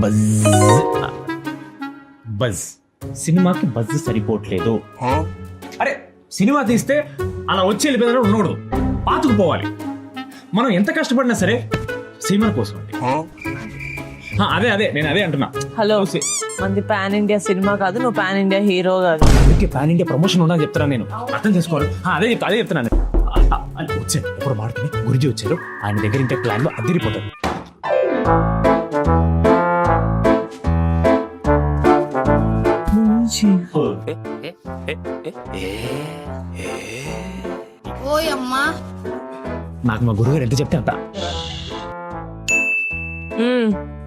Buzz buzz సినిమాకి buzz సరిపోవట్లేదు. అరే సినిమా తీస్తే అలా వచ్చి వెళ్ళిపోయిన ఉండకూడదు, పాతుకుపోవాలి. మనం ఎంత కష్టపడినా సరే సినిమా కోసం అండి. అదే నేను అదే అంటున్నా. హలో, మంది పాన్ ఇండియా సినిమా కాదు, నువ్వు పాన్ ఇండియా హీరో కాదు. అందుకే పాన్ ఇండియా ప్రమోషన్ ఉందని చెప్తున్నాను నేను, అర్థం చేసుకోవాలి. అదే చెప్తున్నాను. వచ్చాను ఇప్పుడు మాడుకుని గురుజీ వచ్చారు, ఆయన దగ్గర ఇంటే ప్లాన్ లో అదిరిపోతారు. నాకు మా గురుగారు ఎంత చెప్తే అంత.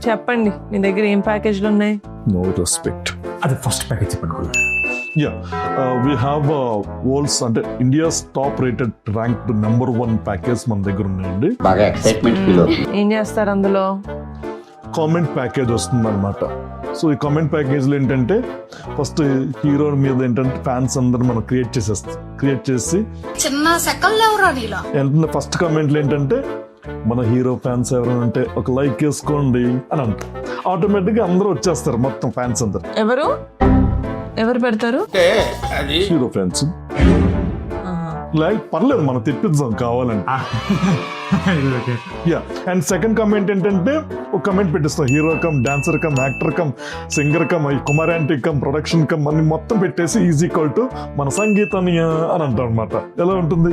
చెప్పండి, మీ దగ్గర ఏం ప్యాకేజ్లు ఉన్నాయి? No respect. అది ఫస్ట్ ప్యాకేజ్ చెప్పండి గురుగారు. We have world's అంటే India's top rated ranked number 1 package మన దగ్గర ఉన్నాయండి. బాగా ఎక్సైట్మెంట్ ఫీల్ అవుతుంది. ఏం చేస్తారు అందులో? కామెంట్ ప్యాకేజ్ వస్తుంది అనమాట. సో ఈ కామెంట్ ప్యాకేజ్లో ఏంటంటే ఫస్ట్ హీరో మీద ఏంటంటే ఫ్యాన్స్ అందరు మనం క్రియేట్ చేసి చిన్న సెకండ్ ఏంటంటే ఫస్ట్ కామెంట్లు ఏంటంటే మన హీరో ఫ్యాన్స్ ఎవరైనా ఉంటే ఒక లైక్ వేసుకోండి అని అంటారు. ఆటోమేటిక్గా అందరూ వచ్చేస్తారు, మొత్తం ఫ్యాన్స్ అందరు. ఎవరు పెడతారు? Hero fans. లైక్ పర్లేదు, మనం తెప్పిద్దాం కావాలండి. అండ్ సెకండ్ కమెంట్ ఏంటంటే ఒక కమెంట్ పెట్టిస్తాం, hero cum dancer cum actor cum singer cum కుమారాంటి కమ్ ప్రొడక్షన్ కమ్ అని మొత్తం పెట్టేసి ఈజ్ ఈక్వల్ టు మన సంగీతాన్ని అని అంటాం అనమాట. ఎలా ఉంటుంది?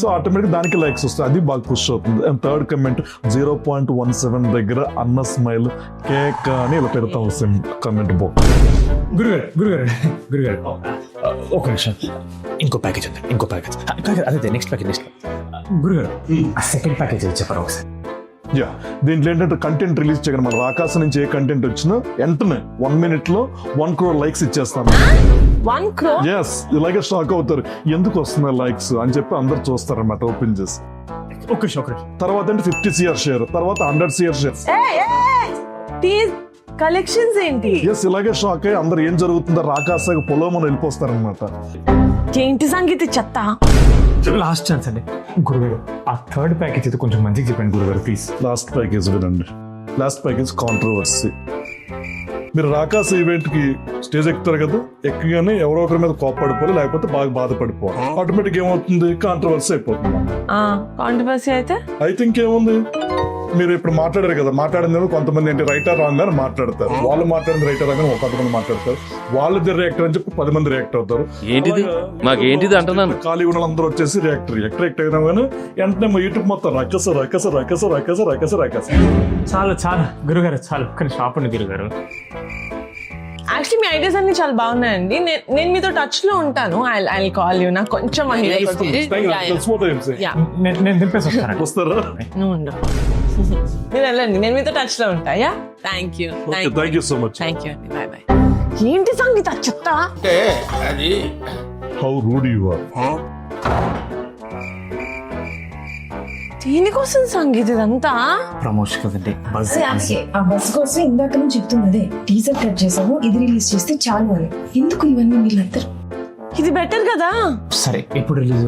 సో ఆటోమేటిక్ దానికి లైక్స్ వస్తాయి, అది బాగా పుష్ అవుతుంది. అండ్ థర్డ్ కమెంట్ 0.17 దగ్గర అన్న స్మైల్ కేక్ అని ఇలా పెడతాం కమెంట్ బాక్స్. గురుగారు ఒక నిమిషం, ఇంకో ప్యాకేజ్ ఉంది, ఇంకో ప్యాకేజ్. అదే నెక్స్ట్ ప్యాకేజ్. గురుగారు ఆ సెకండ్ ప్యాకేజ్ చెప్పారు ఒకసారి. దీంట్లో ఏంటంటే కంటెంట్ రిలీజ్ చేయగానే మన రాకాశ నుంచి ఏ కంటెంట్ వచ్చినా వెంటనే 1 minute లో 1 crore లైక్స్ ఇచ్చేస్తాను. 1 crore? ఎస్, ఇలాగే షాక్ అవుతారు, ఎందుకు వస్తున్నాయి లైక్స్ అని చెప్పి అందరు చూస్తారు అన్నమాట ఓపెన్ చేసి. తర్వాత అంటే 50 crore షేర్, తర్వాత 100 crore షేర్. కలెక్షన్స్ ఏంటి? ఎస్, ఇలాగే షాక్ అయ్యి అందరు ఏం జరుగుతుందో రాకాశ పొలం వెళ్ళిపోస్తారనమాట. ఏంటి సంగీత చెత్త? లాస్ట్ ఛాన్స్ అండి గురుగారు, ఆ థర్డ్ ప్యాకేజ్ అయితే కొంచెం మంచిగా చెప్పండి గురుగారు ప్లీజ్. లాస్ట్ ప్యాకేజ్ వినండి. Last package controversy. మీరు రాకాశ ఈవెంట్ కి స్టేజ్ ఎక్కుతారు కదా, ఎక్కగానే ఎవరో ఒకరి మీద కోప్పడిపోవాలి, లేకపోతే బాగా బాధపడిపోవాలి. ఆటోమేటిక్ ఏమవుతుంది, కాంట్రవర్సీ అయిపోతుంది. కాంట్రవర్సీ అయితే ఇంకేముంది, మీరు ఇప్పుడు మాట్లాడారు కదా, మాట్లాడిన కొంతమంది ఏంటి రైటర్ రాంగ్ అని మాట్లాడతారు, వాళ్ళు మాట్లాడింది రైటర్ రాంగ్ అని కొంతమంది మాట్లాడతారు, వాళ్ళది రియాక్టర్ అని చెప్పి 10 మంది రియాక్ట్ అవుతారు. ఏంటిది మాకేంటిది అంటున్నాను. ఖాళీ ఉన్న అందరూ వచ్చేసి రియాక్టర్ అయినా కానీ వెంటనే మా యూట్యూబ్ మొత్తం రకస. చాలు గురుగారు, చాలు. కానీ షాప్ ఉంది గురుగారు. యాక్చువల్లీ మీ ఐడియాస్ అన్ని చాలా బాగున్నాయండి. నేను మీతో టచ్ లో ఉంటాను. I call you. నాకు కొంచెం నేను దింపేసి వస్తారా? మీరు వెళ్ళండి, నేను మీతో టచ్ లో ఉంటా. Thank you so much. Thank you అండి, బాయ్ బాయ్. ఏంటి సంగీత చెప్తా? How rude you are. దీనికోసం సంగీత ఇదంతా ప్రమోషన్ కదండి. ఆ బస్ కోసం ఇందాక నుంచి చెప్తున్నదే, టీజర్ కట్ చేసాము, ఇది రిలీజ్ చేస్తే చాలు అని. ఎందుకు ఇవన్నీ వీళ్ళందరూ? ఇది బెటర్ కదా. సరే, ఎప్పుడు రిలీజ్?